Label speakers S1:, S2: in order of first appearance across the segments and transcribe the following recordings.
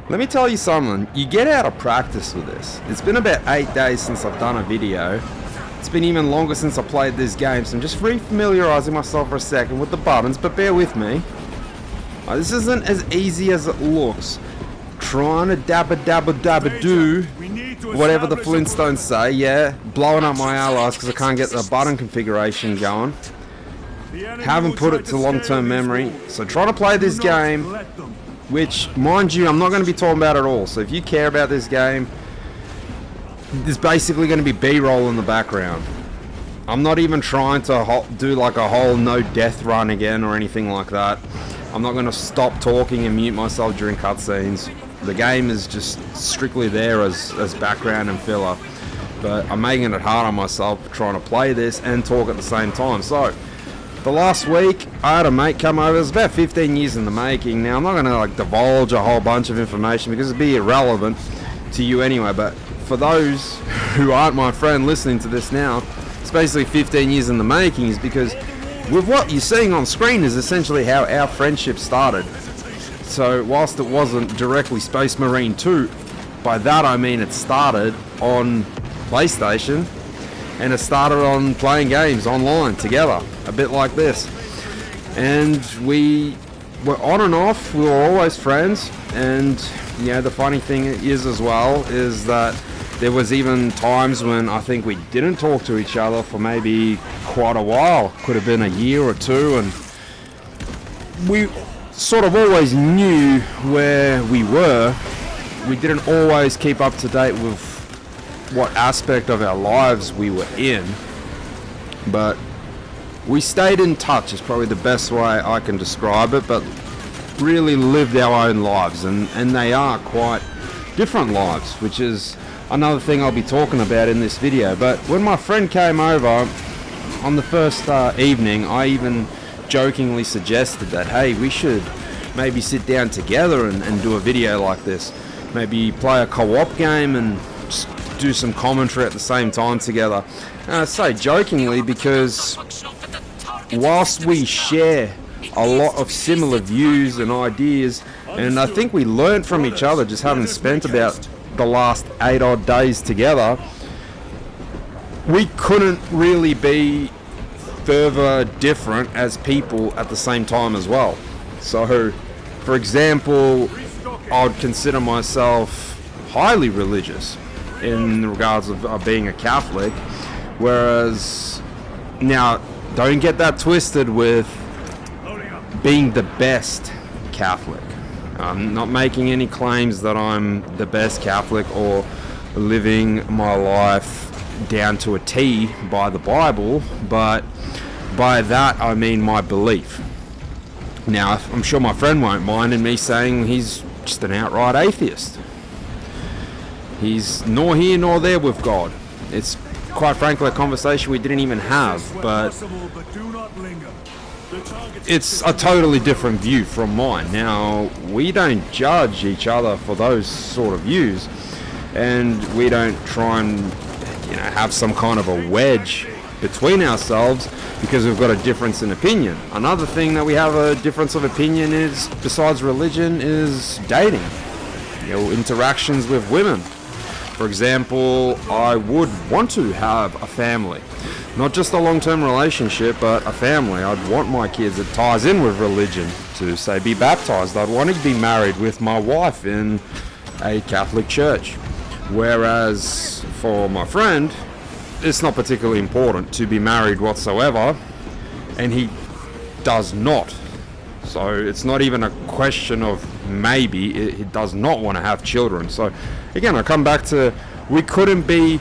S1: Let me tell you something, you get out of practice with this. It's been about 8 days since I've done a video. It's been even longer since I played this game, so I'm just re-familiarizing myself for a second with the buttons, but bear with me. This isn't as easy as it looks. Trying to dabba do whatever the Flintstones say, yeah. Blowing up my allies because I can't get the button configuration going. Haven't put it to long-term memory. So trying to play this game, which, mind you, I'm not going to be talking about at all. So if you care about this game, there's basically going to be B-roll in the background. I'm not even trying to do like a whole no death run again or anything like that. I'm not going to stop talking and mute myself during cutscenes. The game is just strictly there as background and filler. But I'm making it hard on myself trying to play this and talk at the same time. So, the last week, I had a mate come over. It was about 15 years in the making. Now, I'm not going to like divulge a whole bunch of information because it'd be irrelevant to you anyway. But for those who aren't my friend listening to this now, it's basically 15 years in the making, is because with what you're seeing on screen is essentially how our friendship started. So whilst it wasn't directly Space Marine 2, by that I mean it started on PlayStation and it started on playing games online together, a bit like this. And we were on and off, we were always friends, and the funny thing is as well is that there was even times when I think we didn't talk to each other for maybe quite a while. Could have been a year or two, and we sort of always knew where we were. We didn't always keep up to date with what aspect of our lives we were in, but we stayed in touch is probably the best way I can describe it, but really lived our own lives, and they are quite different lives, which is another thing I'll be talking about in this video. But when my friend came over on the first evening, I even jokingly suggested that, hey, we should maybe sit down together and do a video like this. Maybe play a co-op game and just do some commentary at the same time together. And I say jokingly because whilst we share a lot of similar views and ideas, and I think we learned from each other just having spent about the last 8 odd days together, we couldn't really be further different as people at the same time as well. So, for example, I would consider myself highly religious in regards of being a Catholic, whereas now don't get that twisted with being the best Catholic. I'm not making any claims that I'm the best Catholic or living my life down to a T by the Bible, but by that I mean my belief. Now, I'm sure my friend won't mind in me saying he's just an outright atheist. He's nor here nor there with God. It's quite frankly a conversation we didn't even have, but it's a totally different view from mine. Now, we don't judge each other for those sort of views, and we don't try and have some kind of a wedge between ourselves because we've got a difference in opinion. Another thing that we have a difference of opinion is, besides religion, is dating. Interactions with women. For example, I would want to have a family. Not just a long-term relationship, but a family. I'd want my kids, it ties in with religion, to say be baptized. I'd want to be married with my wife in a Catholic church. Whereas for my friend, it's not particularly important to be married whatsoever, and he does not. So it's not even a question of maybe, he does not want to have children. So again, I come back to, we couldn't be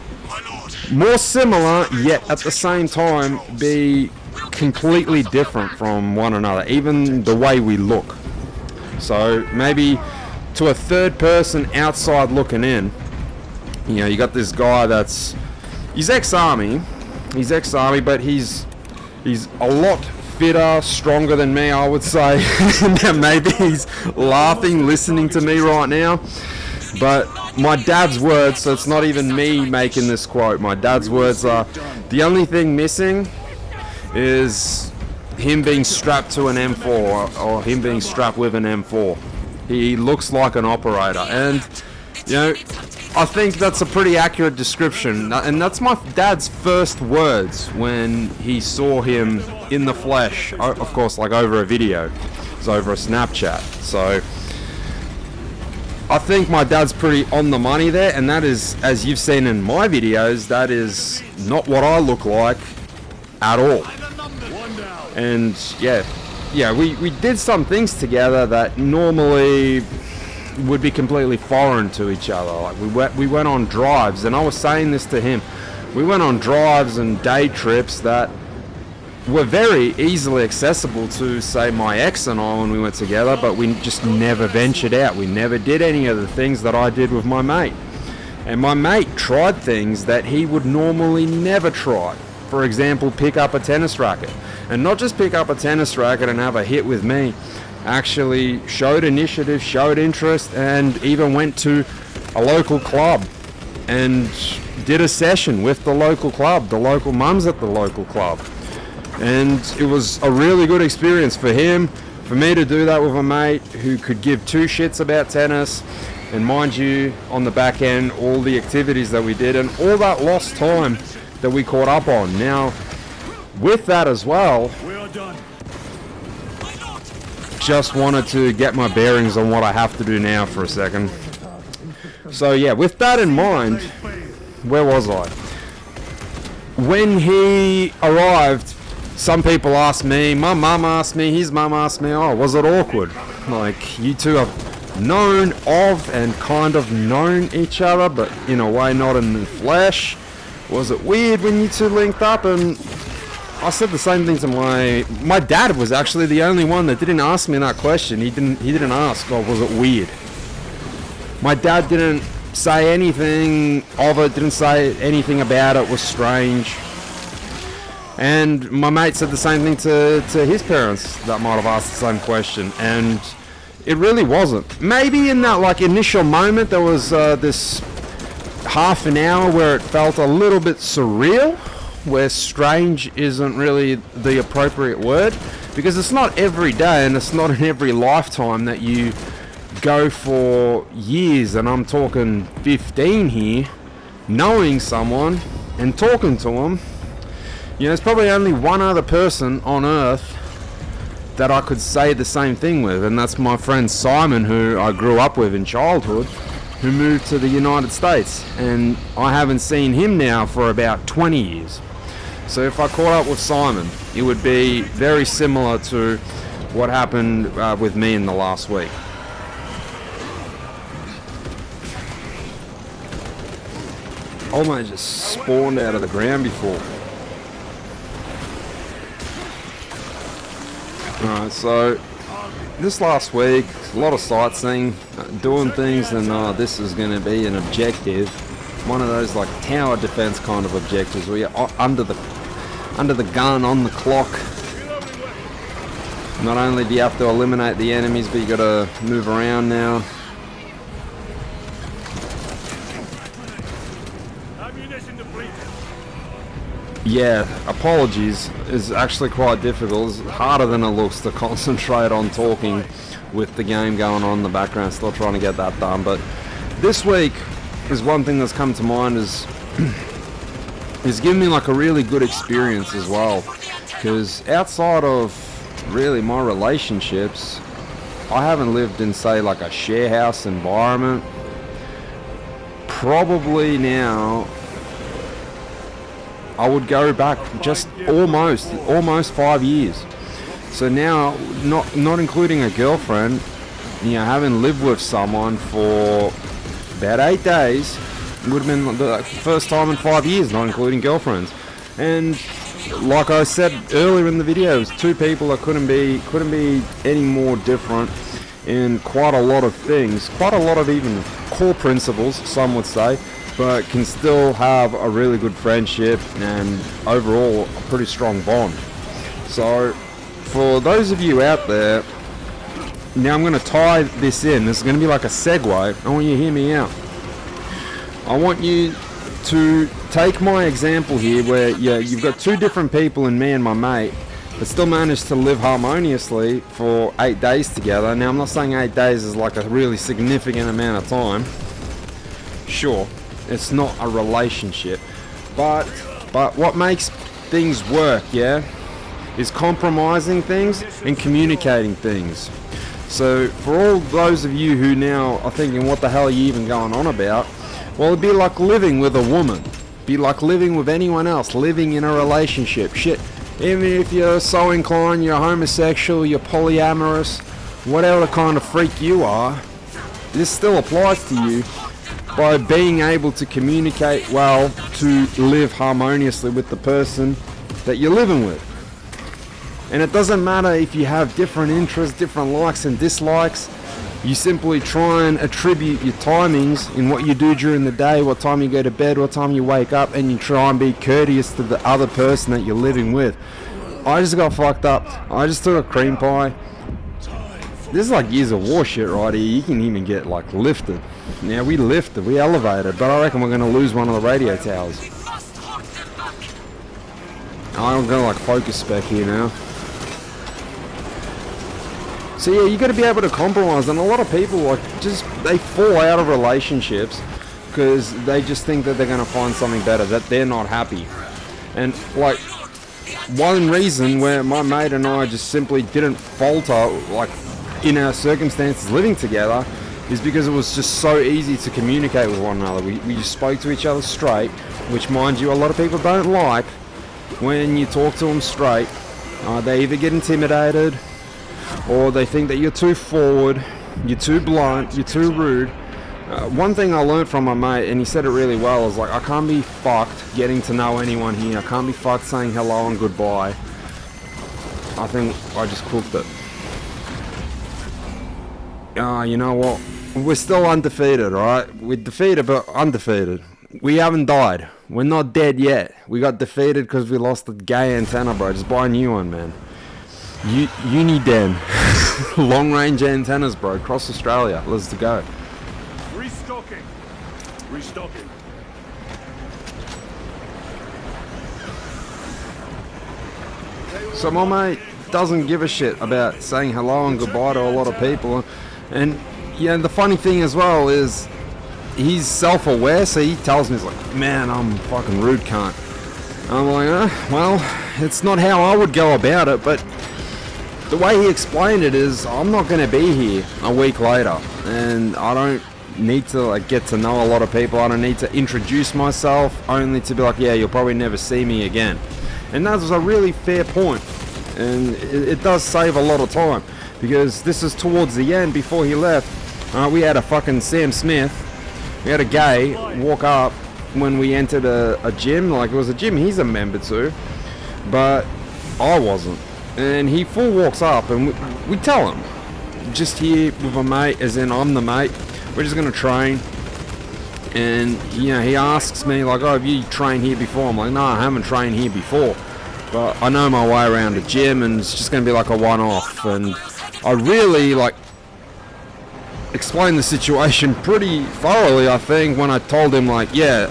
S1: more similar, yet at the same time be completely different from one another, even the way we look. So maybe to a third person outside looking in, you got this guy he's ex-army, but he's a lot fitter, stronger than me, I would say. Maybe he's laughing, listening to me right now. But my dad's words, so it's not even me making this quote, my dad's words are, the only thing missing is him being strapped to an M4 or him being strapped with an M4. He looks like an operator, and you know, I think that's a pretty accurate description, and that's my dad's first words when he saw him in the flesh. Of course, like over a video, it's over a Snapchat. So I think my dad's pretty on the money there, and that is, as you've seen in my videos, that is not what I look like at all. And yeah, we did some things together that normally would be completely foreign to each other. Like we went on drives, and I was saying this to him. We went on drives and day trips that were very easily accessible to, say, my ex and I when we went together, but we just never ventured out. We never did any of the things that I did with my mate. And my mate tried things that he would normally never try. For example, pick up a tennis racket. And not just pick up a tennis racket and have a hit with me. Actually showed initiative, showed interest, and even went to a local club and did a session with the local club, the local mums at the local club. And it was a really good experience for him, for me to do that with a mate who could give two shits about tennis. And mind you, on the back end, all the activities that we did and all that lost time that we caught up on. Now, with that as well, just wanted to get my bearings on what I have to do now for a second. So yeah, with that in mind, where was I? When he arrived, some people asked me, my mum asked me, his mum asked me, oh, was it awkward? Like, you two have known of and kind of known each other, but in a way not in the flesh. Was it weird when you two linked up? And I said the same thing to my dad was actually the only one that didn't ask me that question. He didn't ask, oh, was it weird? My dad didn't say anything of it, didn't say anything about it was strange. And my mate said the same thing to his parents that might have asked the same question, and it really wasn't. Maybe in that like initial moment there was this half an hour where it felt a little bit surreal, where strange isn't really the appropriate word, because it's not every day and it's not in every lifetime that you go for years, and I'm talking 15 here, knowing someone and talking to them. You know, there's probably only one other person on earth that I could say the same thing with, and that's my friend Simon, who I grew up with in childhood, who moved to the United States, and I haven't seen him now for about 20 years. So if I caught up with Simon, it would be very similar to what happened with me in the last week. Almost just spawned out of the ground before. Alright, so this last week, a lot of sightseeing, doing things, and this is going to be an objective. One of those like tower defense kind of objectives where you're under the gun, on the clock. Not only do you have to eliminate the enemies, but you got to move around now. Yeah, apologies is actually quite difficult. It's harder than it looks to concentrate on talking with the game going on in the background, still trying to get that done. But this week is one thing that's come to mind is given me like a really good experience as well, because outside of really my relationships, I haven't lived in, say, like a share house environment probably now. I would go back just almost 5 years. So now, not including a girlfriend, you know, having lived with someone for about 8 days, would have been the first time in 5 years, not including girlfriends. And like I said earlier in the video, it was two people that couldn't be any more different in quite a lot of things, quite a lot of even core principles, some would say, but can still have a really good friendship and overall a pretty strong bond. So for those of you out there, now I'm going to tie this in. This is going to be like a segue. I want you to hear me out. I want you to take my example here where you've got two different people in me and my mate but still managed to live harmoniously for 8 days together. Now, I'm not saying 8 days is like a really significant amount of time. Sure, it's not a relationship, but what makes things work, yeah, is compromising things and communicating things. So for all those of you who now are thinking, what the hell are you even going on about? Well, it'd be like living with a woman. Be like living with anyone else, living in a relationship. Shit, even if you're so inclined, you're homosexual, you're polyamorous, whatever kind of freak you are, this still applies to you by being able to communicate well, to live harmoniously with the person that you're living with. And it doesn't matter if you have different interests, different likes and dislikes. You simply try and attribute your timings in what you do during the day, what time you go to bed, what time you wake up, and you try and be courteous to the other person that you're living with. I just got fucked up. I just took a cream pie. This is like years of war shit right here. You can even get like lifted. Now we lifted, we elevated, but I reckon we're gonna lose one of the radio towers. I'm gonna like focus spec here now. So yeah, you got to be able to compromise, and a lot of people they fall out of relationships because they just think that they're going to find something better, that they're not happy. And like one reason where my mate and I just simply didn't falter like in our circumstances living together is because it was just so easy to communicate with one another. We just spoke to each other straight, which mind you a lot of people don't like. When you talk to them straight, they either get intimidated, or they think that you're too forward, you're too blunt, you're too rude. One thing I learned from my mate, and he said it really well, is like, I can't be fucked getting to know anyone here. I can't be fucked saying hello and goodbye. I think I just cooked it. You know what? We're still undefeated, alright? We're defeated, but undefeated. We haven't died. We're not dead yet. We got defeated because we lost the gay antenna, bro. Just buy a new one, man. Uniden. Long range antennas, bro. Across Australia. Let's go.
S2: Restocking.
S1: So my mate doesn't give a shit about saying hello and goodbye to a lot of people. And yeah, the funny thing as well is he's self-aware, so he tells me, he's like, man, I'm fucking rude cunt. I'm like, well, it's not how I would go about it, but the way he explained it is, I'm not going to be here a week later, and I don't need to like get to know a lot of people. I don't need to introduce myself, only to be like, yeah, you'll probably never see me again. And that was a really fair point, and it does save a lot of time, because this is towards the end. Before he left, we had a fucking Sam Smith, we had a gay walk up when we entered a gym. Like, it was a gym he's a member to, but I wasn't. And he full walks up, and we tell him, just here with a mate, as in I'm the mate, we're just going to train. And, you know, he asks me, like, oh, have you trained here before? I'm like, no, I haven't trained here before, but I know my way around the gym, and it's just going to be like a one-off. And I really, like, explained the situation pretty thoroughly, I think, when I told him, like, yeah,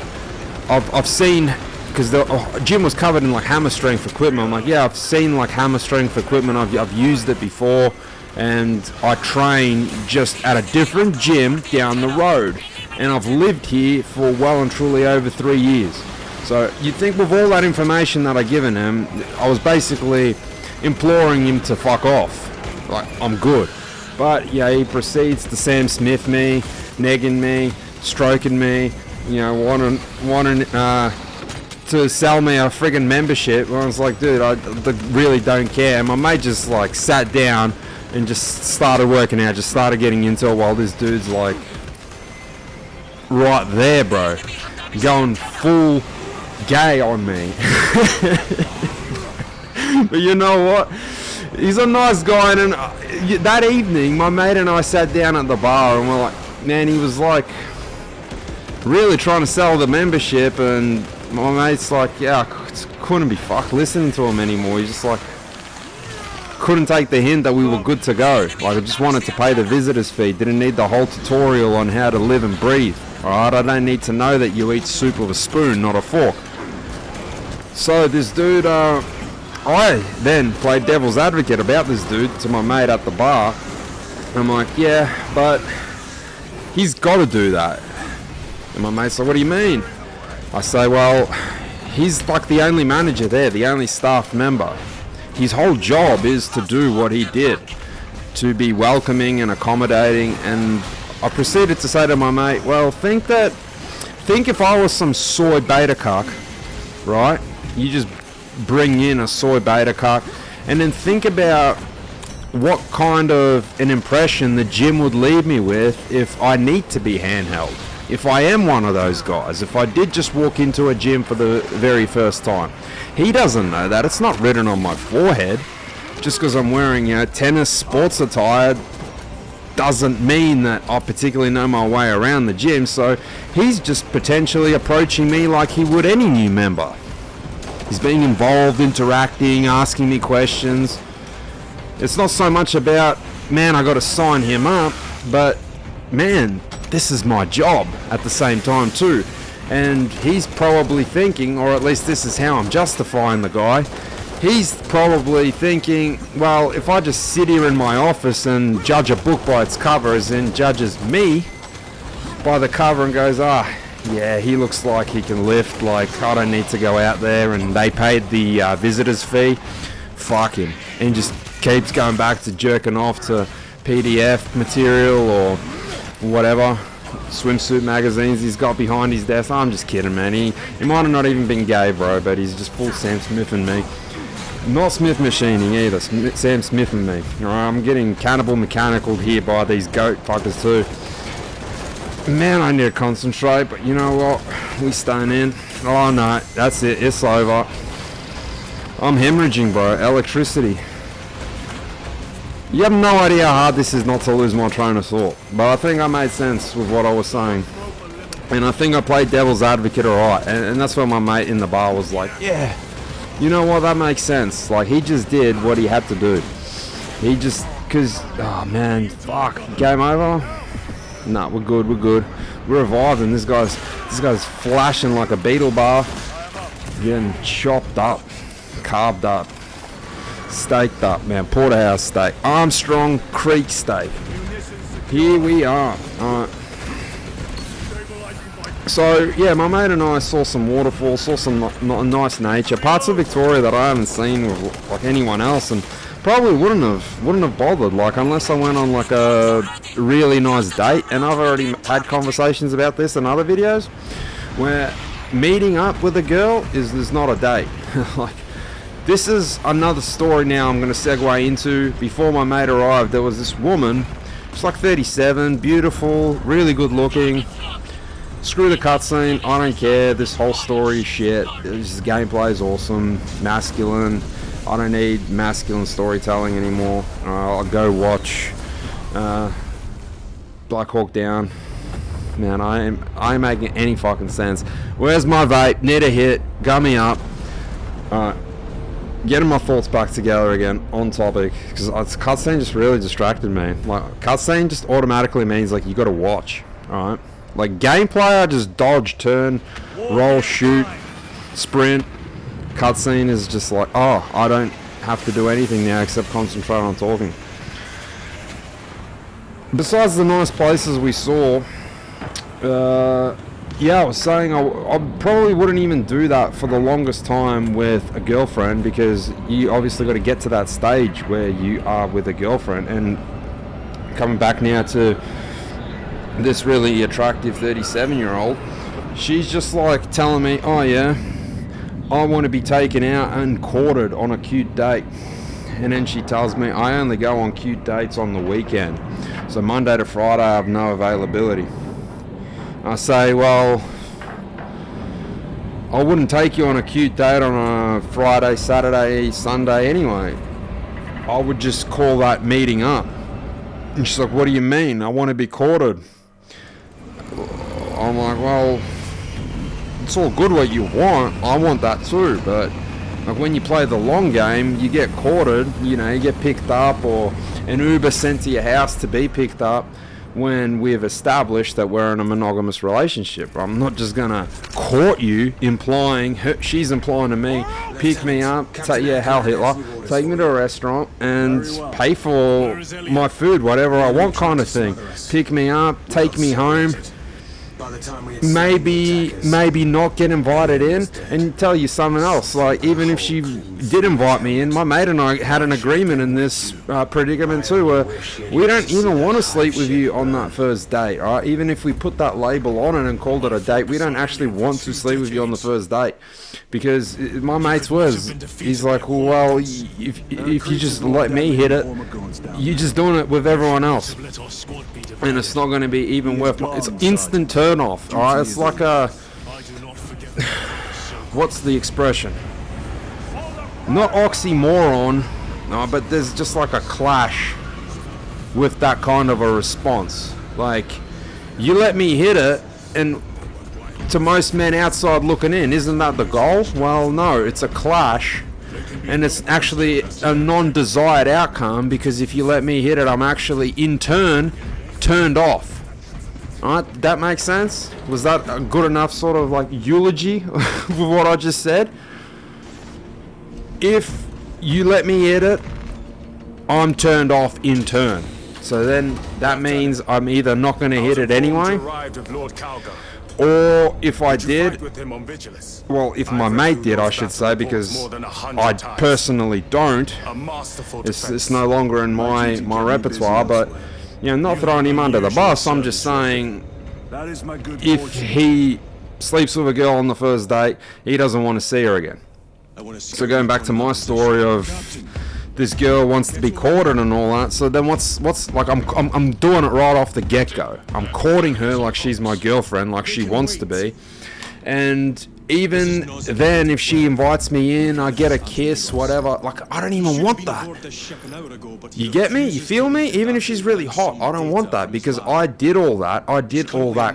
S1: I've seen, because the gym was covered in like hammer strength equipment. I'm like, yeah, I've seen like hammer strength equipment, I've used it before, and I train just at a different gym down the road, and I've lived here for well and truly over 3 years. So you'd think with all that information that I'd given him, I was basically imploring him to fuck off, like, I'm good. But yeah, he proceeds to Sam Smith me, negging me, stroking me, you know, wanting to sell me a friggin' membership. I was like, dude, I really don't care. And my mate just like sat down and just started working out, just started getting into it, while this dude's like right there, bro, going full gay on me. But you know what? He's a nice guy, and that evening my mate and I sat down at the bar, and we're like, man, he was like really trying to sell the membership, and my mate's like, yeah, I couldn't be fucked listening to him anymore. He just like couldn't take the hint that we were good to go. Like, I just wanted to pay the visitor's fee, didn't need the whole tutorial on how to live and breathe. Alright, I don't need to know that you eat soup with a spoon, not a fork. So this dude I then played devil's advocate about this dude to my mate at the bar. I'm like, yeah, but he's got to do that. And my mate's like, what do you mean? I say, well, he's like the only manager there, the only staff member. His whole job is to do what he did, to be welcoming and accommodating. And I proceeded to say to my mate, well, think if I was some soy beta cuck, right? You just bring in a soy beta cuck, and then think about what kind of an impression the gym would leave me with if I need to be handheld. If I am one of those guys, if I did just walk into a gym for the very first time. He doesn't know that. It's not written on my forehead. Just because I'm wearing, tennis sports attire doesn't mean that I particularly know my way around the gym. So he's just potentially approaching me like he would any new member. He's being involved, interacting, asking me questions. It's not so much about, man, I got to sign him up, but man, this is my job at the same time too. And he's probably thinking, or at least this is how I'm justifying the guy, he's probably thinking, well, if I just sit here in my office and judge a book by its cover, as in judges me by the cover and goes, yeah, he looks like he can lift, like I don't need to go out there, and they paid the visitor's fee, fuck him. And just keeps going back to jerking off to PDF material or whatever swimsuit magazines he's got behind his desk. I'm just kidding, man. He might have not even been gay, bro, but he's just full Sam Smithing me. Not Smith machining either, Sam Smithing me. Alright, I'm getting cannibal mechanical here by these goat fuckers too. Man, I need to concentrate, but you know what? We staying in. Oh no, that's it. It's over. I'm hemorrhaging, bro. Electricity. You have no idea how hard this is not to lose my train of thought. But I think I made sense with what I was saying. And I think I played devil's advocate alright. And that's where my mate in the bar was like, yeah, you know what, that makes sense. Like, he just did what he had to do. He just, because, oh man, fuck, game over? Nah, we're good. We're reviving. This guy's flashing like a beetle bar. Getting chopped up, carved up. Staked up, man. Porterhouse steak, Armstrong Creek steak. Here we are. Alright. So yeah, my mate and I saw some waterfalls, saw some nice nature, parts of Victoria that I haven't seen with like anyone else, and probably wouldn't have bothered, like, unless I went on like a really nice date. And I've already had conversations about this in other videos, where meeting up with a girl is not a date. Like, this is another story now I'm going to segue into. Before my mate arrived, there was this woman. She's like 37, beautiful, really good looking. Screw the cutscene, I don't care. This whole story is shit. This gameplay is awesome, masculine. I don't need masculine storytelling anymore. I'll go watch Black Hawk Down. Man, I ain't making any fucking sense. Where's my vape? Need a hit. Gummy up. Getting my thoughts back together again on topic, because cutscene just really distracted me. Like, cutscene just automatically means like you got to watch, alright? Like gameplay, I just dodge, turn, roll, shoot, sprint. Cutscene is just like, oh, I don't have to do anything now except concentrate on talking. Besides the nice places we saw, yeah, I was saying I probably wouldn't even do that for the longest time with a girlfriend, because you obviously got to get to that stage where you are with a girlfriend. And coming back now to this really attractive 37-year-old, she's just like telling me, oh yeah, I want to be taken out and courted on a cute date. And then she tells me I only go on cute dates on the weekend, so Monday to Friday I have no availability. I say, well, I wouldn't take you on a cute date on a Friday, Saturday, Sunday anyway. I would just call that meeting up. And she's like, what do you mean? I want to be courted. I'm like, well, it's all good what you want. I want that too, but like when you play the long game, you get courted, you know, you get picked up, or an Uber sent to your house to be picked up. when we've established that we're in a monogamous relationship. I'm not just gonna court you, she's implying to me, pick me up, Hal Hitler, take me to a restaurant and pay for my food, whatever I want kind of thing. Pick me up, take me home, maybe not get invited in, and tell you something else. Like, even if she did invite me in, my mate and I had an agreement in this predicament too, where we don't even want to sleep with you on that first date, right? Even if we put that label on it and called it a date, we don't actually want to sleep with you on the first date, because my mate's words, he's like, well, if you just let me hit it, you're just doing it with everyone else, and it's not going to be even worth. It's instant turn off. All right, it's like a what's the expression? Not oxymoron, no, but there's just like a clash with that kind of a response. Like, you let me hit it, and to most men outside looking in, isn't that the goal? Well, no, it's a clash, and it's actually a non-desired outcome, because if you let me hit it, I'm actually in turn turned off. Alright, that makes sense? Was that a good enough sort of like eulogy with what I just said? If you let me hit it, I'm turned off in turn. So then that means I'm either not going to hit it anyway, or if I did, well, if my mate did, I should say, because I personally don't, it's no longer in my repertoire, but, you know, not throwing him under the bus, I'm just saying, if he sleeps with a girl on the first date, he doesn't want to see her again. So going back to my story of this girl wants to be courted and all that, so then what's like, I'm doing it right off the get-go. I'm courting her like she's my girlfriend, like she wants to be, and even then, if she invites me in, I get a kiss, whatever, like, I don't even want that. You get me? You feel me? Even if she's really hot, I don't want that, because I did all that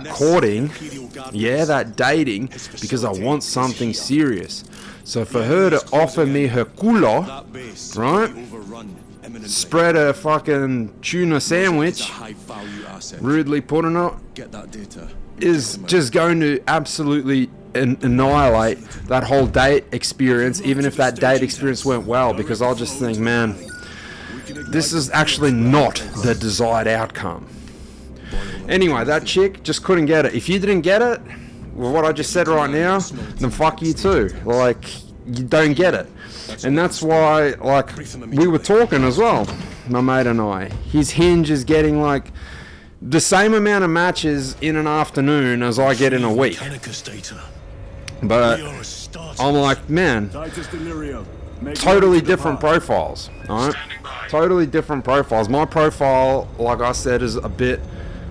S1: courting, yeah, that dating, because I want something serious. So for her to offer me her culo, right, spread a fucking tuna sandwich, rudely putting it, is just going to absolutely annihilate that whole date experience, even if that date experience went well, because I'll just think, man, this is actually not the desired outcome. Anyway, that chick just couldn't get it. If you didn't get it with what I just said right now, then fuck you too. Like, you don't get it. And that's why, like, we were talking as well, my mate and I, his Hinge is getting like the same amount of matches in an afternoon as I get in a week. But I'm like, man, totally different profiles, alright? Totally different profiles. My profile, like I said, is a bit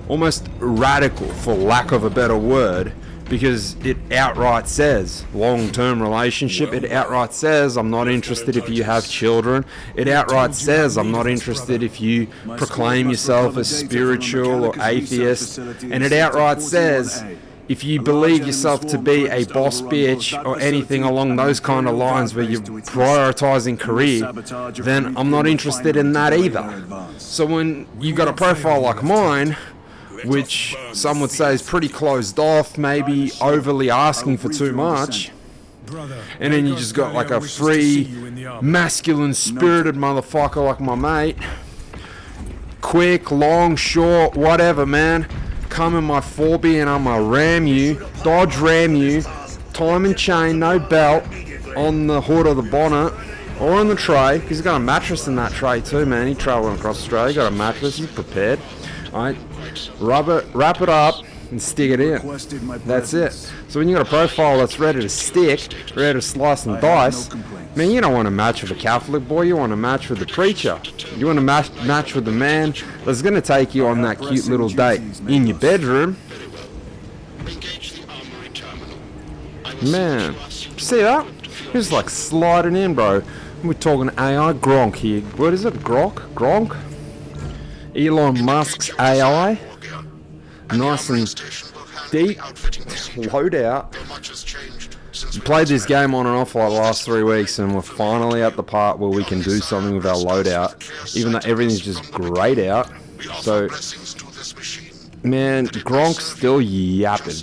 S1: almost radical, for lack of a better word, because it outright says long-term relationship. It outright says I'm not interested if you have children. It outright says I'm not interested if you proclaim yourself as spiritual or atheist. And it outright says if you believe yourself to be a boss bitch or anything along those kind of lines where you're prioritizing career, then I'm not interested in that either. So when you got a profile like mine, which some would say is pretty closed off, maybe overly asking for too much, and then you just got like a free, masculine, spirited motherfucker like my mate, quick, long, short, whatever, man, come in my 4B and I'ma dodge ram you, time and chain, no belt, on the hood of the bonnet, or on the tray, because he's got a mattress in that tray too, man. He travelling across Australia, got a mattress, he's prepared. Alright, wrap it up and stick it in. That's it. So when you got a profile that's ready to stick, ready to slice and dice, man, you don't want to match with a Catholic boy, you want to match with the preacher. You want to match with the man that's going to take you on that cute little date in your bedroom. Man, see that? Just like sliding in, bro. We're talking AI Gronk here. What is it? Gronk? Elon Musk's AI. Nice and deep. Loadout. Played this game on and off like the last 3 weeks, and we're finally at the part where we can do something with our loadout, even though everything's just grayed out. So Man, Gronk's still yapping.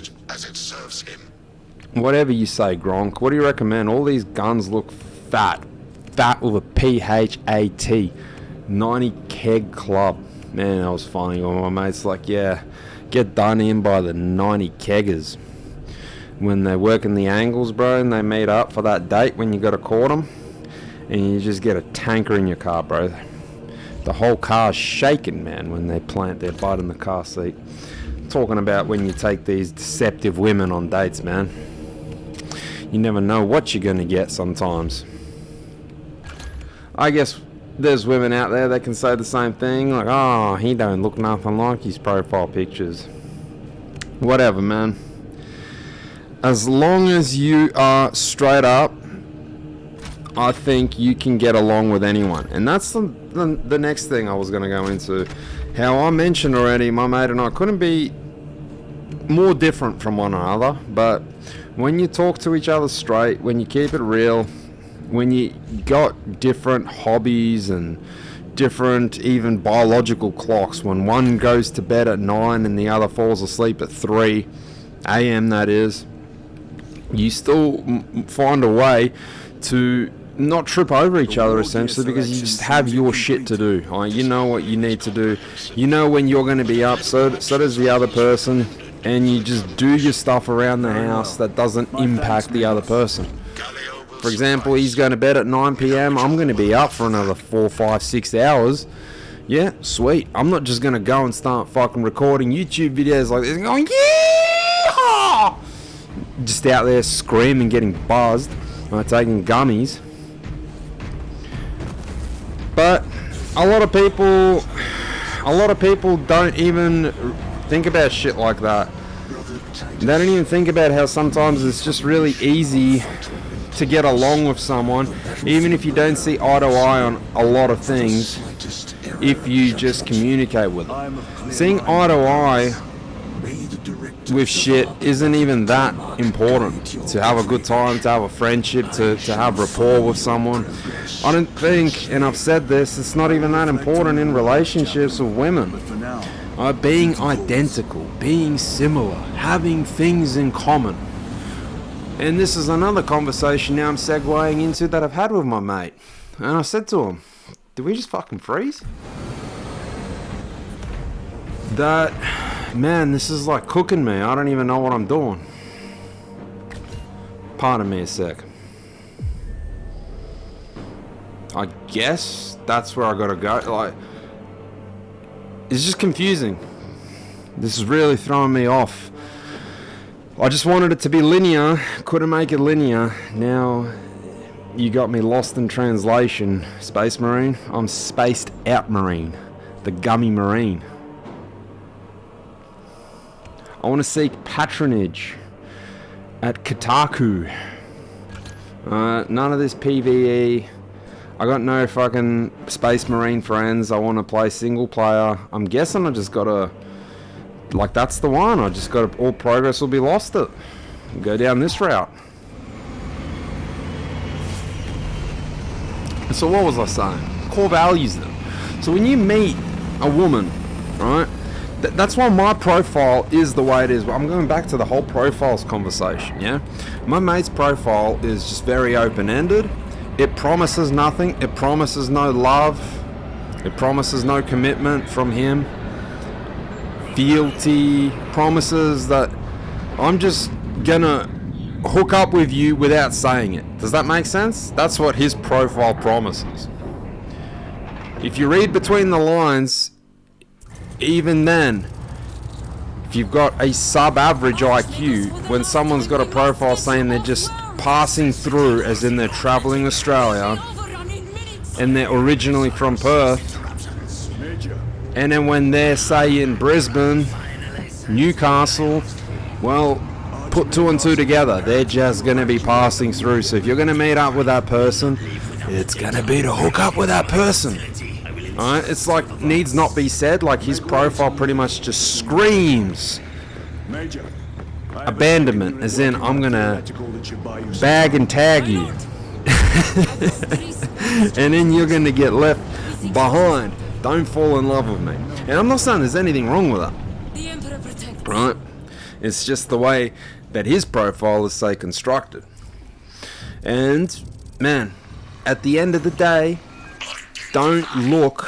S1: Whatever you say, Gronk. What do you recommend? All these guns look fat. Fat with a P-H-A-T. 90 keg club. Man, that was funny. Well, my mate's like, yeah, get done in by the 90 keggers. When they're working the angles, bro, and they meet up for that date when you got to court them, and you just get a tanker in your car, bro. The whole car's shaking, man, when they plant their butt in the car seat. Talking about when you take these deceptive women on dates, man. You never know what you're going to get sometimes. I guess there's women out there that can say the same thing, like, oh, he don't look nothing like his profile pictures. Whatever, man. As long as you are straight up, I think you can get along with anyone. And that's the next thing I was going to go into. How I mentioned already, my mate and I couldn't be more different from one another. But when you talk to each other straight, when you keep it real, when you got different hobbies and different even biological clocks, when one goes to bed at 9 and the other falls asleep at 3 a.m. that is, you still find a way to not trip over each other, essentially, because you just have your shit to do. You know what you need to do. You know when you're going to be up, so does the other person, and you just do your stuff around the house that doesn't impact the other person. For example, he's going to bed at 9 p.m. I'm going to be up for another 4, 5, 6 hours. Yeah, sweet. I'm not just going to go and start fucking recording YouTube videos like this and going, yeah! Just out there screaming, getting buzzed, taking gummies. But a lot of people don't even think about shit like that. They don't even think about how sometimes it's just really easy to get along with someone, even if you don't see eye to eye on a lot of things, if you just communicate with them. Seeing eye to eye with shit isn't even that important. To have a good time, to have a friendship, to have rapport with someone, I don't think, and I've said this, it's not even that important in relationships with women. Being identical, being similar, having things in common. And this is another conversation now I'm segueing into that I've had with my mate. And I said to him, did we just fucking freeze? That, man, this is like cooking me. I don't even know what I'm doing. Pardon me a sec. I guess that's where I gotta go. Like, it's just confusing. This is really throwing me off. I just wanted it to be linear, couldn't make it linear. Now you got me lost in translation. Space Marine? I'm spaced out Marine. The gummy Marine. I want to seek patronage at Kotaku. None of this PvE. I got no fucking Space Marine friends. I want to play single player. I'm guessing I just gotta, like, that's the one. I just gotta, all progress will be lost it. Go down this route. So what was I saying? Core values then. So when you meet a woman, right? That's why my profile is the way it is. I'm going back to the whole profiles conversation, yeah? My mate's profile is just very open-ended. It promises nothing. It promises no love. It promises no commitment from him. Fealty. Promises that I'm just gonna hook up with you without saying it. Does that make sense? That's what his profile promises. If you read between the lines, even then, if you've got a sub-average IQ, when someone's got a profile saying they're just passing through, as in they're traveling Australia, and they're originally from Perth, and then when they're, say, in Brisbane, Newcastle, well, put 2 and 2 together, they're just going to be passing through. So if you're going to meet up with that person, it's going to be to hook up with that person. Alright, it's like, needs not be said, like his profile pretty much just screams abandonment, as in I'm gonna bag and tag you. And then you're gonna get left behind. Don't fall in love with me. And I'm not saying there's anything wrong with that. right? It's just the way that his profile is, say, constructed. And, man, at the end of the day, don't look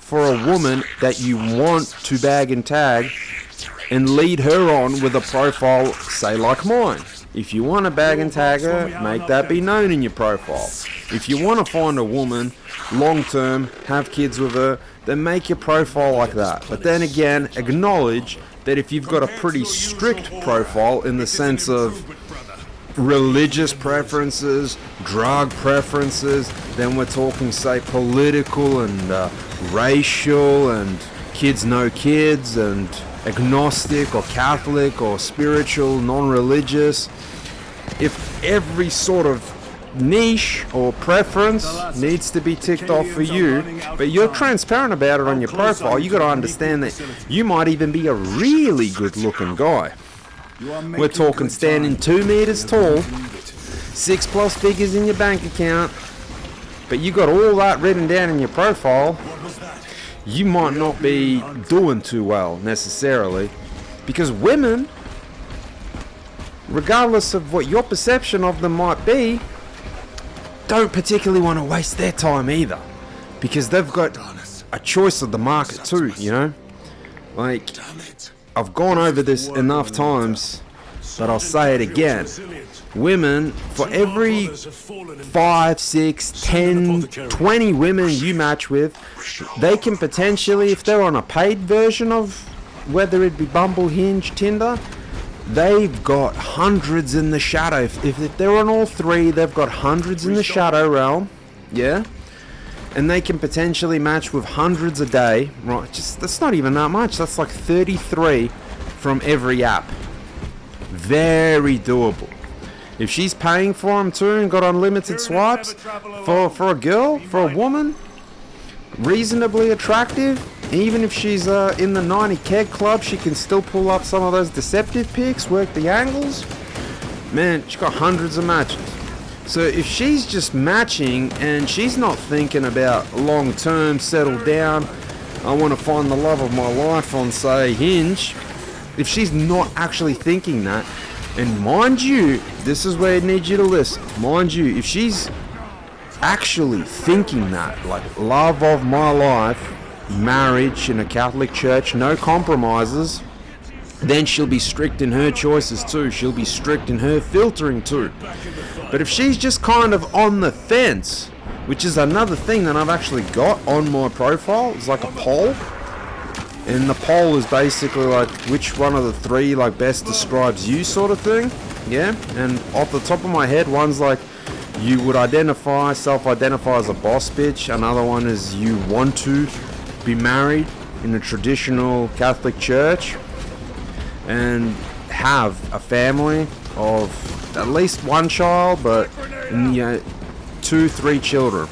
S1: for a woman that you want to bag and tag and lead her on with a profile, say, like mine. If you want to bag and tag her, make that be known in your profile. If you want to find a woman long term, have kids with her, then make your profile like that. But then again, acknowledge that if you've got a pretty strict profile in the sense of religious preferences, drug preferences, then we're talking, say, political and racial and kids no kids and agnostic or Catholic or spiritual, non-religious. If every sort of niche or preference needs to be ticked off for you, but you're transparent about it on your profile, you got to understand that you might even be a really good looking guy. We're talking standing 2 meters tall, 6+ figures in your bank account, but you got all that written down in your profile. You might not be doing too well necessarily, because women, regardless of what your perception of them might be, don't particularly want to waste their time either, because they've got a choice of the market too, you know? Like, I've gone over this enough times, but I'll say it again. Women, for every 5, 6, 10, 20 women you match with, they can potentially, if they're on a paid version of, whether it be Bumble, Hinge, Tinder, they've got hundreds in the shadow. If they're on all three, they've got hundreds in the shadow realm, yeah? And they can potentially match with hundreds a day, right? That's not even that much. That's like 33 from every app. Very doable. If she's paying for them too and got unlimited swipes for a girl, for a woman, reasonably attractive, even if she's in the 90 keg club, she can still pull up some of those deceptive pics, work the angles. Man, she's got hundreds of matches. So if she's just matching and she's not thinking about long term, settle down, I want to find the love of my life on, say, Hinge, if she's not actually thinking that, and mind you, this is where I need you to listen, mind you, if she's actually thinking that, like love of my life, marriage in a Catholic church, no compromises, then she'll be strict in her choices too. She'll be strict in her filtering too. But if she's just kind of on the fence, which is another thing that I've actually got on my profile, it's like a poll. And the poll is basically like which one of the three like best describes you sort of thing. Yeah. And off the top of my head, one's like you would self-identify as a boss bitch. Another one is you want to be married in a traditional Catholic church and have a family of at least one child, but 2, 3 children.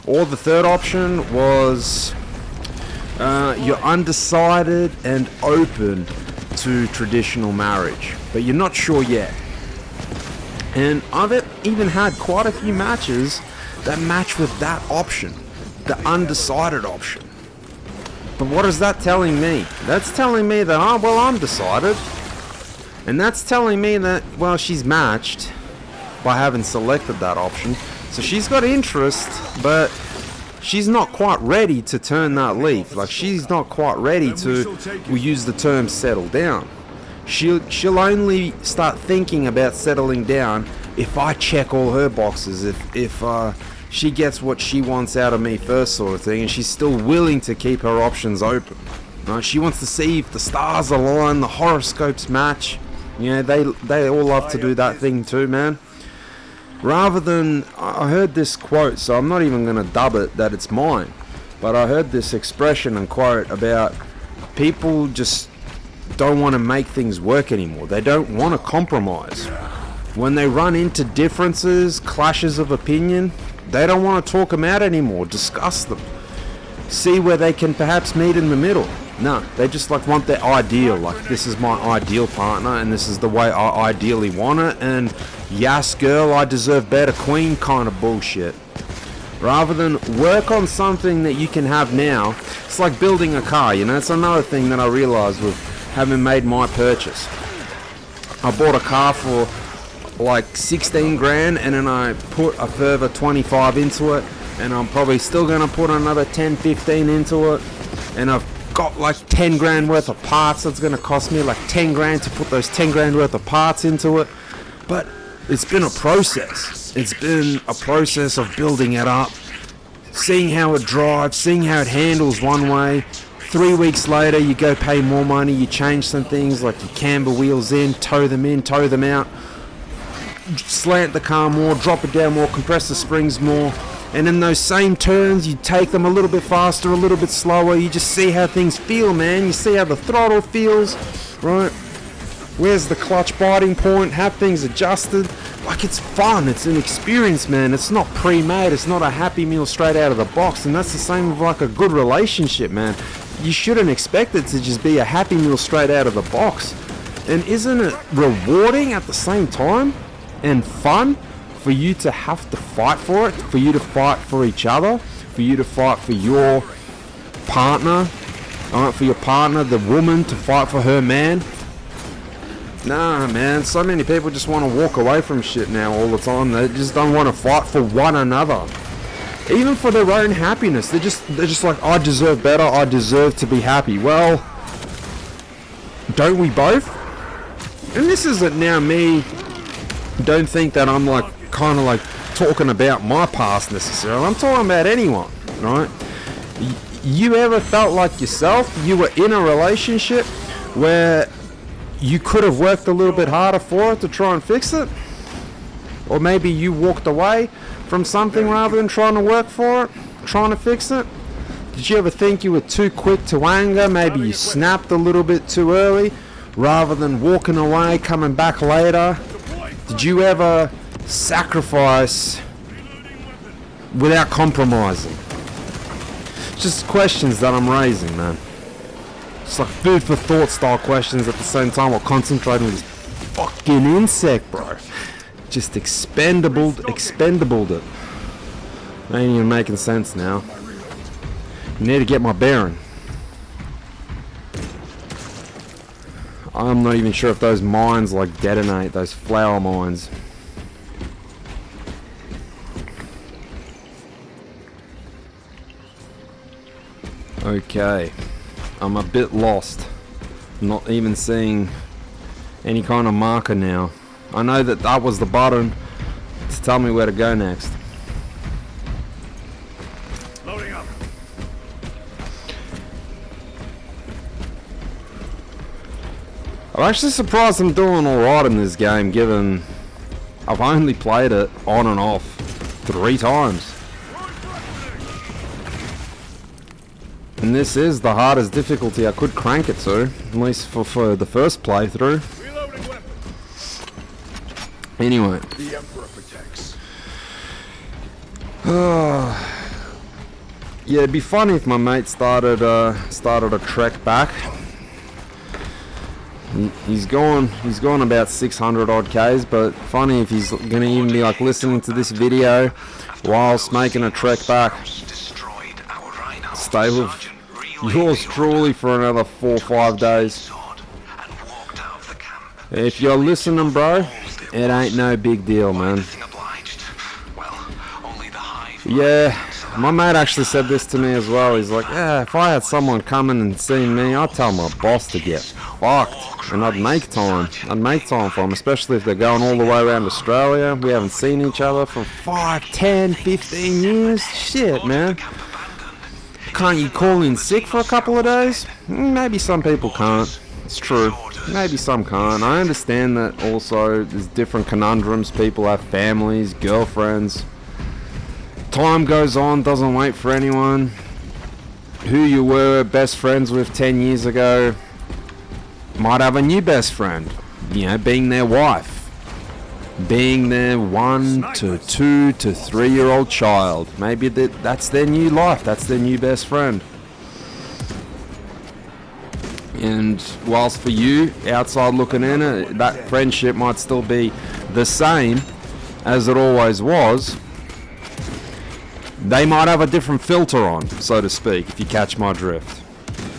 S1: Or the third option was you're undecided and open to traditional marriage, but you're not sure yet. And I've even had quite a few matches that match with that option, the undecided option. But what is that telling me? That's telling me that, I'm decided. And that's telling me that, well, she's matched by having selected that option. So she's got interest, but she's not quite ready to turn that leaf. Like, she's not quite ready to, we'll use the term settle down. She'll only start thinking about settling down if I check all her boxes, if she gets what she wants out of me first, sort of thing, and she's still willing to keep her options open. She wants to see if the stars align, the horoscopes match. You know, they all love to do that thing too, man. Rather than, I heard this quote, so I'm not even going to dub it that it's mine, but I heard this expression and quote about people just don't want to make things work anymore. They don't want to compromise. When they run into differences, clashes of opinion, they don't want to talk them out anymore, discuss them, see where they can perhaps meet in the middle. No, they just want their ideal, like this is my ideal partner and this is the way I ideally want it, and yes girl, I deserve better queen kind of bullshit. rather than work on something that you can have now. It's like building a car, you know. It's another thing that I realized with having made my purchase. I bought a car for like 16 grand, and then I put a further 25 into it, and I'm probably still going to put another 10, 15 into it, and I've got like 10 grand worth of parts. That's going to cost me like 10 grand to put those 10 grand worth of parts into it. But it's been a process. It's been a process of building it up, seeing how it drives, seeing how it handles one way. 3 weeks later, you go pay more money, you change some things like you camber wheels in, tow them out, slant the car more, drop it down more, compress the springs more. And in those same turns, you take them a little bit faster, a little bit slower. You just see how things feel, man. You see how the throttle feels, right? Where's the clutch biting point? Have things adjusted? Like, it's fun. It's an experience, man. It's not pre-made. It's not a Happy Meal straight out of the box. And that's the same with like a good relationship, man. You shouldn't expect it to just be a Happy Meal straight out of the box. And isn't it rewarding at the same time and fun for you to have to fight for it, for you to fight for each other, for you to fight for your partner, alright, for your partner, the woman, to fight for her man? Nah, man, so many people just want to walk away from shit now all the time. They just don't want to fight for one another. Even for their own happiness. They're just like, I deserve better, I deserve to be happy. Well, don't we both? And this isn't now me, don't think that I'm like, kind of like talking about my past necessarily. I'm talking about anyone, right? You ever felt like yourself, you were in a relationship where you could have worked a little bit harder for it to try and fix it? Or maybe you walked away from something rather than trying to work for it, trying to fix it? Did you ever think you were too quick to anger? Maybe you snapped a little bit too early rather than walking away, coming back later? Did you ever sacrifice without compromising? Just questions that I'm raising, man. It's like food for thought style questions at the same time while concentrating with this fucking insect, bro. Just expendabled it. Ain't even making sense now. Need to get my bearing. I'm not even sure if those mines like detonate, those flower mines. Okay, I'm a bit lost. I'm not even seeing any kind of marker now. I know that was the button to tell me where to go next.
S2: Loading up.
S1: I'm actually surprised I'm doing alright in this game, given I've only played it on and off 3 times. And this is the hardest difficulty I could crank it to, at least for the first playthrough.
S2: Reloading weapon.
S1: Anyway.
S2: The Emperor protects.
S1: Yeah, it'd be funny if my mate started a trek back. He's gone about 600 odd Ks, but funny if he's gonna even be like listening to this video whilst making a trek back. Stay with yours truly for another 4 or 5 days. If you're listening, bro, it ain't no big deal, man. Yeah, my mate actually said this to me as well. He's like, yeah, if I had someone coming and seeing me, I'd tell my boss to get fucked. And I'd make time for them, especially if they're going all the way around Australia. We haven't seen each other for 5, 10, 15 years. Shit, man. Can't you call in sick for a couple of days? Maybe some people can't. It's true. Maybe some can't. I understand that also there's different conundrums. People have families, girlfriends. Time goes on, doesn't wait for anyone. Who you were best friends with 10 years ago might have a new best friend. You know, being their wife. Being their 1 to 2 to 3-year-old child. Maybe that's their new life. That's their new best friend. And whilst for you, outside looking in, that friendship might still be the same as it always was. They might have a different filter on, so to speak, if you catch my drift.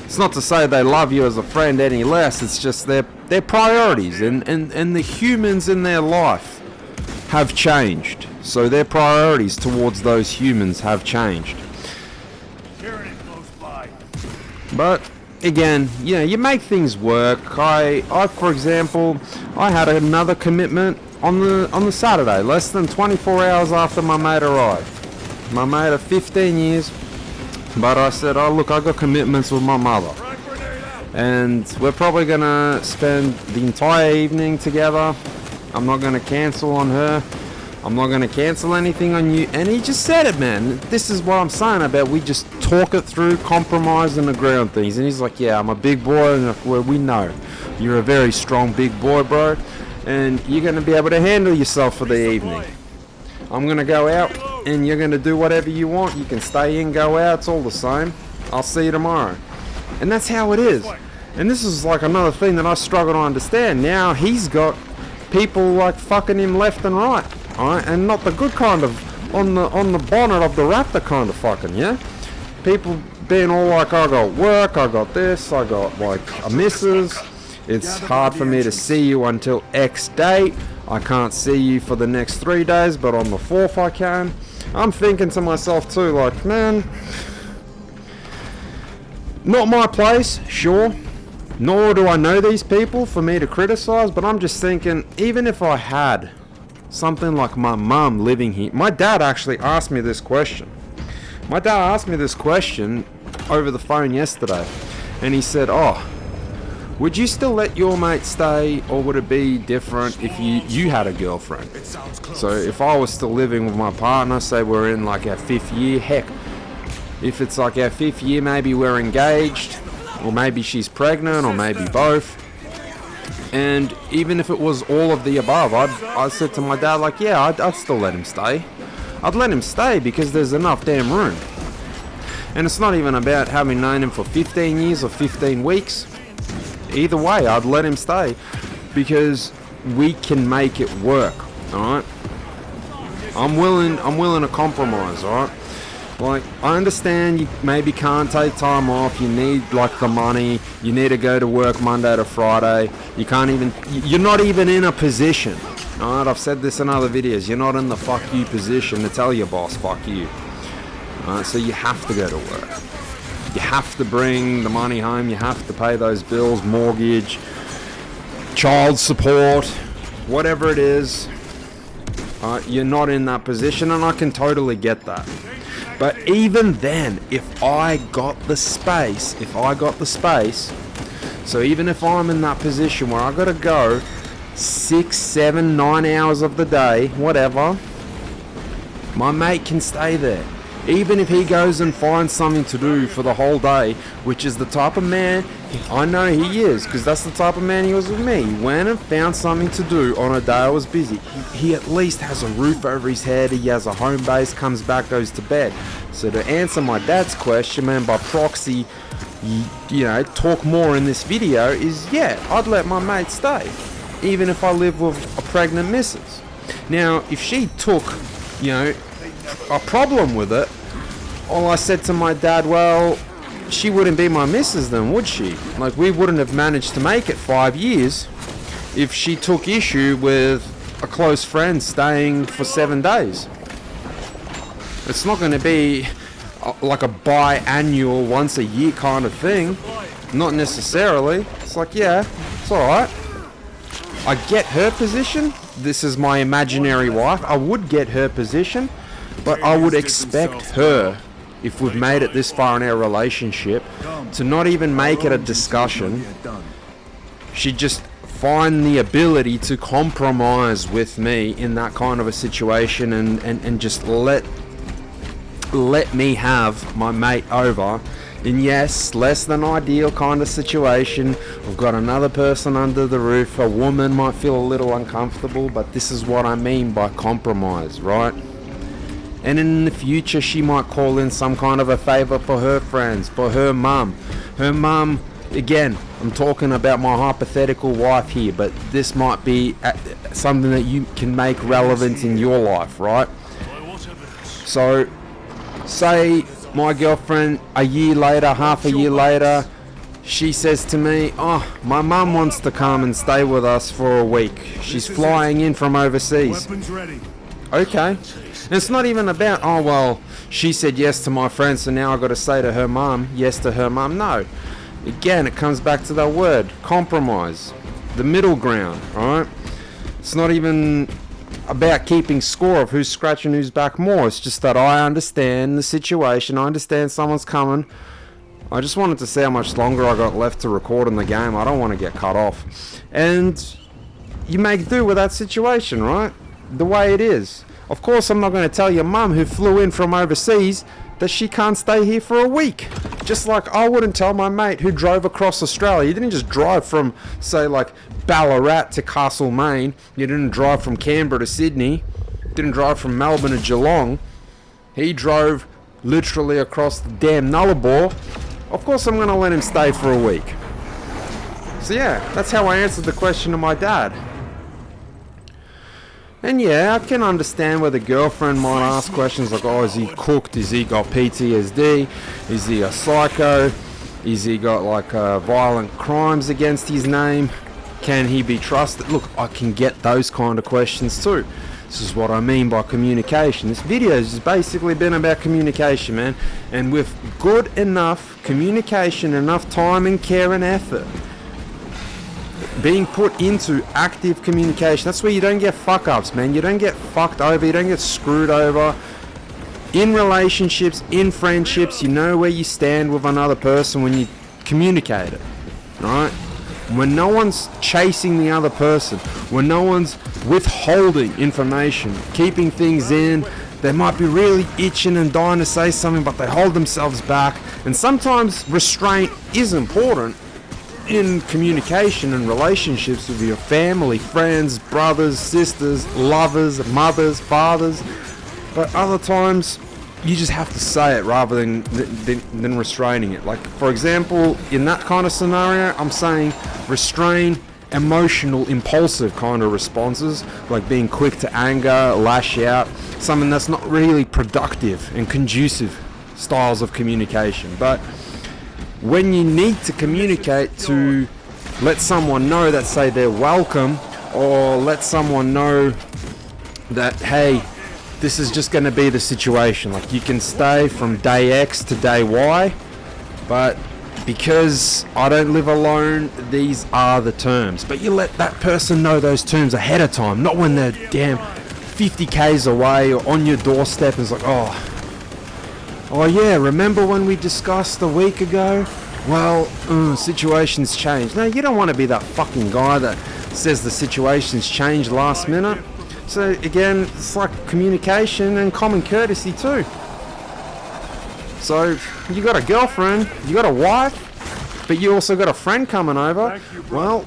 S1: It's not to say they love you as a friend any less, it's just their priorities and the humans in their life have changed. So their priorities towards those humans have changed.
S2: Hearing it close by.
S1: But again, you know, you make things work. I for example, I had another commitment on the Saturday, less than 24 hours after my mate arrived. My mate of 15 years, but I said, oh look, I got commitments with my mother, and we're probably gonna spend the entire evening together. I'm not gonna cancel on her. I'm not gonna cancel anything on you. And he just said it, man. This is what I'm saying about we just talk it through, compromise and agree on things. And he's like, yeah, I'm a big boy, and well, we know you're a very strong big boy, bro, and you're gonna be able to handle yourself for the evening. I'm gonna go out and you're gonna do whatever you want. You can stay in, go out, it's all the same. I'll see you tomorrow. And that's how it is. And this is like another thing that I struggle to understand. Now he's got people like fucking him left and right, alright? And not the good kind of on the bonnet of the Raptor kind of fucking, yeah? People being all like, I got work, I got this, I got like a missus. It's hard for me to see you until X date. I can't see you for the next 3 days, but on the 4th I can. I'm thinking to myself too, like, man, not my place, sure. Nor do I know these people for me to criticize, but I'm just thinking, even if I had something like my mum living here. My dad actually asked me this question. My dad asked me this question over the phone yesterday, and he said, oh, would you still let your mate stay, or would it be different if you had a girlfriend? So if I was still living with my partner, say we're in like our 5th year, heck, if it's like our 5th year, maybe we're engaged, or maybe she's pregnant, or maybe both. And even if it was all of the above, I said to my dad, like, yeah, I'd still let him stay. I'd let him stay because there's enough damn room. And it's not even about having known him for 15 years or 15 weeks. Either way, I'd let him stay because we can make it work, alright? I'm willing to compromise, alright? Like, I understand you maybe can't take time off, you need like the money, you need to go to work Monday to Friday, you're not even in a position, alright? I've said this in other videos, you're not in the fuck you position to tell your boss fuck you, alright? So you have to go to work. You have to bring the money home, you have to pay those bills, mortgage, child support, whatever it is. You're not in that position, and I can totally get that. But even then, if I got the space, so even if I'm in that position where I gotta go 6, 7, 9 hours of the day, whatever, my mate can stay there. Even if he goes and finds something to do for the whole day, which is the type of man I know he is, because that's the type of man he was with me. He went and found something to do on a day I was busy. He at least has a roof over his head, he has a home base, comes back, goes to bed. So to answer my dad's question, man, by proxy, you know, talk more in this video, is yeah, I'd let my mate stay, even if I live with a pregnant missus. Now, if she took, you know, a problem with it, well, I said to my dad, well, she wouldn't be my missus then, would she? Like, we wouldn't have managed to make it 5 years if she took issue with a close friend staying for 7 days. It's not going to be like a biannual, once a year kind of thing. Not necessarily. It's like, yeah, it's alright. I get her position. This is my imaginary wife. I would get her position. But I would expect her, if we've made it this far in our relationship, to not even make it a discussion. She'd just find the ability to compromise with me in that kind of a situation and just let me have my mate over. And yes, less than ideal kind of situation. We've got another person under the roof. A woman might feel a little uncomfortable, but this is what I mean by compromise, right? And in the future, she might call in some kind of a favor for her friends, for her mum. Her mum, again, I'm talking about my hypothetical wife here, but this might be something that you can make relevant in your life, right? So say my girlfriend a year later, half a year later, she says to me, oh, my mum wants to come and stay with us for a week. She's flying in from overseas.
S2: Weapons ready.
S1: Okay. And it's not even about, oh, well, she said yes to my friend, so now I've got to say to her mum, yes to her mum. No. Again, it comes back to that word, compromise. The middle ground, alright? It's not even about keeping score of who's scratching who's back more. It's just that I understand the situation. I understand someone's coming. I just wanted to see how much longer I got left to record in the game. I don't want to get cut off. And you make do with that situation, right? The way it is. Of course, I'm not going to tell your mum who flew in from overseas that she can't stay here for a week. Just like I wouldn't tell my mate who drove across Australia. He didn't just drive from, say, like Ballarat to Castlemaine. You didn't drive from Canberra to Sydney. Didn't drive from Melbourne to Geelong. He drove literally across the damn Nullarbor. Of course I'm going to let him stay for a week. So yeah, that's how I answered the question to my dad. And yeah, I can understand where the girlfriend might ask questions like, oh, is he cooked? Is he got PTSD? Is he a psycho? Is he got like violent crimes against his name? Can he be trusted? Look, I can get those kind of questions too. This is what I mean by communication. This video has basically been about communication, man. And with good enough communication, enough time and care and effort being put into active communication, that's where you don't get fuck ups, man. You don't get fucked over, you don't get screwed over. In relationships, in friendships, you know where you stand with another person when you communicate it, right? When no one's chasing the other person, when no one's withholding information, keeping things in, they might be really itching and dying to say something, but they hold themselves back. And sometimes restraint is important in communication and relationships with your family, friends, brothers, sisters, lovers, mothers, fathers. But other times, you just have to say it rather than restraining it. Like, for example, in that kind of scenario, I'm saying restrain emotional, impulsive kind of responses, like being quick to anger, lash out, something that's not really productive and conducive styles of communication. But when you need to communicate to let someone know that, say, they're welcome, or let someone know that, hey, this is just going to be the situation. Like, you can stay from day X to day Y, but because I don't live alone, these are the terms. But you let that person know those terms ahead of time, not when they're damn 50 k's away or on your doorstep and it's like, oh yeah, remember when we discussed a week ago? Well, situation's changed. No, you don't want to be that fucking guy that says the situation's changed last minute. So again, it's like communication and common courtesy too. So you got a girlfriend, you got a wife, but you also got a friend coming over. Well,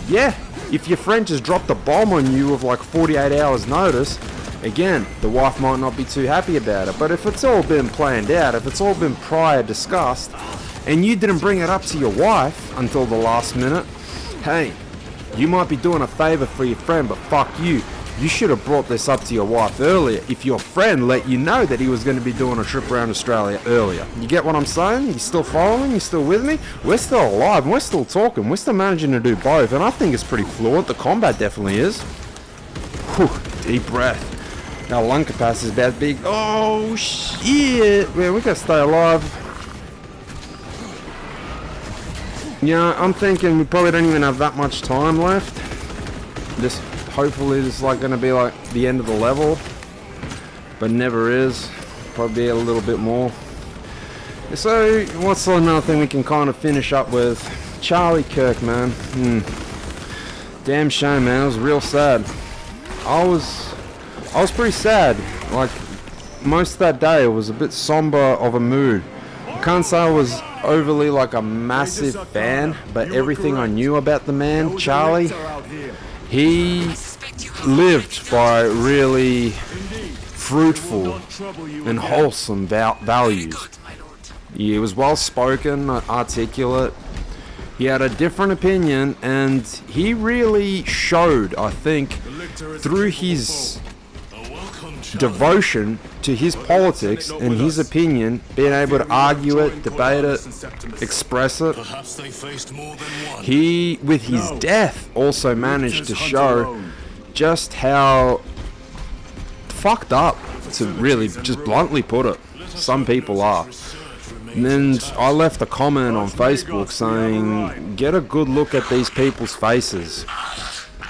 S1: yeah, if your friend just dropped a bomb on you with like 48 hours notice, again, the wife might not be too happy about it. But if it's all been planned out, if it's all been prior discussed, and you didn't bring it up to your wife until the last minute, hey, you might be doing a favor for your friend, but fuck you. You should have brought this up to your wife earlier if your friend let you know that he was going to be doing a trip around Australia earlier. You get what I'm saying? You still following? You still with me? We're still alive and we're still talking. We're still managing to do both, and I think it's pretty fluent. The combat definitely is. Whew, deep breath. Our lung capacity is about big. Oh shit, man, we gotta stay alive. Yeah, I'm thinking we probably don't even have that much time left. This, hopefully this is like gonna be like the end of the level, but never is. Probably a little bit more. So what's another thing we can kind of finish up with? Charlie Kirk, man. Damn shame, man. It was real sad. I was pretty sad. Like, most of that day it was a bit somber of a mood. I can't say I was overly like a massive fan, but everything I knew about the man, Charlie, he lived by really fruitful and wholesome values. He was well spoken, articulate. He had a different opinion, and he really showed, I think, through his devotion to his politics and his opinion, being able to argue it, debate it, express it. He, with his death, also managed to show just how fucked up, to really just bluntly put it, some people are. And then I left a comment on Facebook saying, get a good look at these people's faces,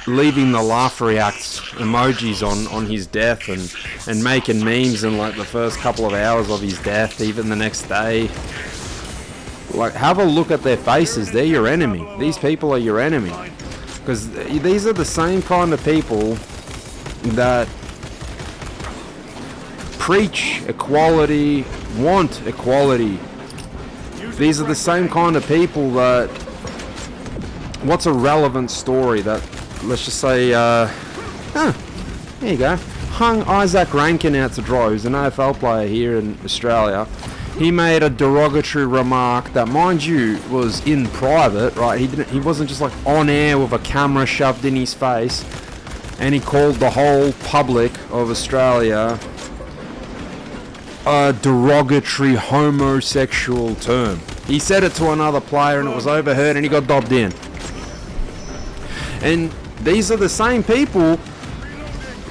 S1: leaving the laugh reacts emojis on his death and making memes in like the first couple of hours of his death, even the next day. Like, have a look at their faces. They're your enemy. These people are your enemy, because these are the same kind of people that preach equality, want equality. These are the same kind of people that, what's a relevant story that, let's just say, there you go, hung Isaac Rankin out to dry, who's an AFL player here in Australia. He made a derogatory remark that, mind you, was in private, right? He wasn't just like on air with a camera shoved in his face, and he called the whole public of Australia a derogatory homosexual term. He said it to another player and it was overheard and he got dobbed in. And these are the same people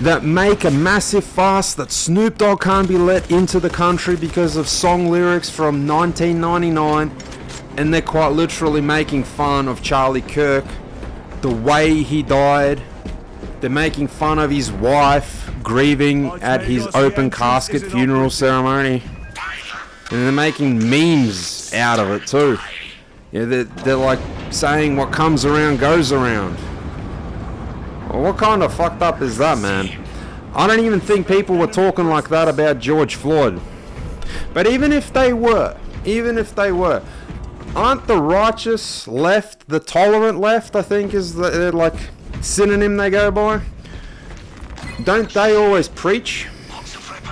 S1: that make a massive fuss that Snoop Dogg can't be let into the country because of song lyrics from 1999, and they're quite literally making fun of Charlie Kirk, the way he died. They're making fun of his wife grieving at his open casket funeral ceremony, and they're making memes out of it too. Yeah, they're like saying what comes around goes around. Well, what kind of fucked up is that, man? I don't even think people were talking like that about George Floyd. But even if they were, aren't the righteous left, the tolerant left, I think is the like synonym they go by? Don't they always preach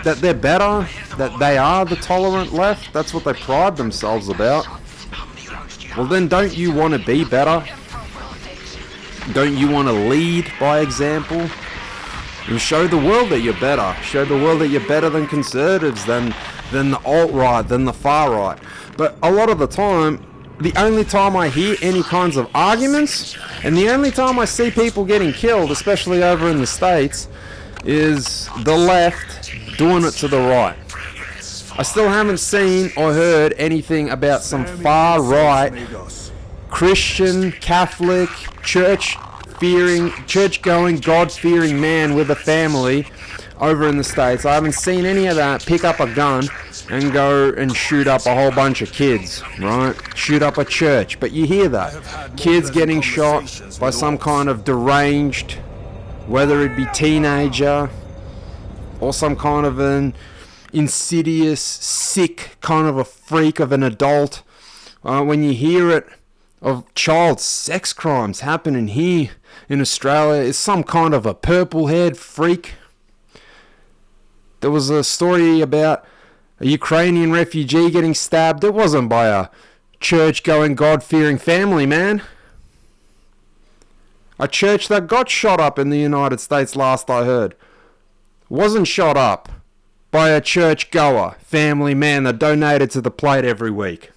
S1: that they're better, that they are the tolerant left? That's what they pride themselves about. Well, then don't you want to be better? Don't you want to lead by example? And show the world that you're better. Show the world that you're better than conservatives, than the alt-right, than the far-right. But a lot of the time, the only time I hear any kinds of arguments, and the only time I see people getting killed, especially over in the States, is the left doing it to the right. I still haven't seen or heard anything about some far-right Christian, Catholic, church-going, God-fearing man with a family over in the States. I haven't seen any of that pick up a gun and go and shoot up a whole bunch of kids, right? Shoot up a church. But you hear that. Kids getting shot by some kind of deranged, whether it be teenager or some kind of an insidious, sick kind of a freak of an adult. When you hear it of child sex crimes happening here in Australia, is some kind of a purple-haired freak. There was a story about a Ukrainian refugee getting stabbed. It wasn't by a church-going, God-fearing family, man. A church that got shot up in the United States, last I heard, wasn't shot up by a church-goer, family man that donated to the plate every week.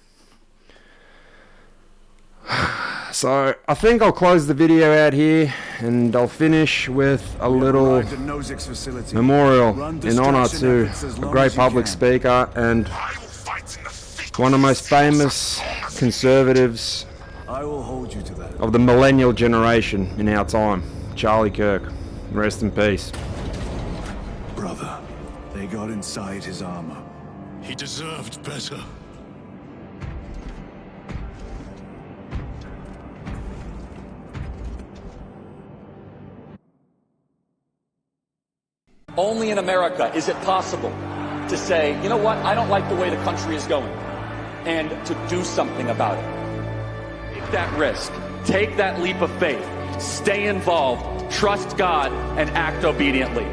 S1: So I think I'll close the video out here, and I'll finish with a little memorial in honor to a great public speaker and one of the most famous conservatives of the millennial generation in our time, Charlie Kirk. Rest in peace.
S2: Brother, they got inside his armor.
S3: He deserved better.
S4: Only in America is it possible to say, you know what, I don't like the way the country is going, and to do something about it. Take that risk. Take that leap of faith. Stay involved. Trust God and act obediently.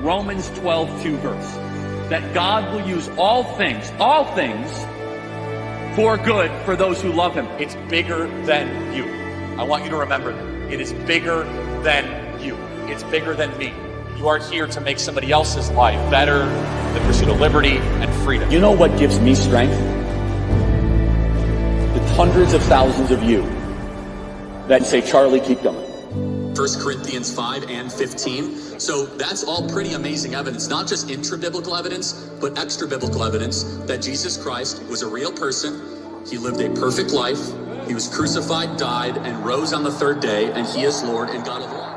S4: Romans 12:2 verse. That God will use all things for good for those who love Him. It's bigger than you. I want you to remember that. It is bigger than you. It's bigger than me.
S5: You are here to make somebody else's life better, the pursuit of liberty and freedom.
S4: You know what gives me strength? The hundreds of thousands of you that say, Charlie, keep going.
S6: 1 Corinthians 5 and 15. So that's all pretty amazing evidence, not just intra-biblical evidence, but extra-biblical evidence that Jesus Christ was a real person. He lived a perfect life. He was crucified, died, and rose on the third day, and he is Lord and God of all.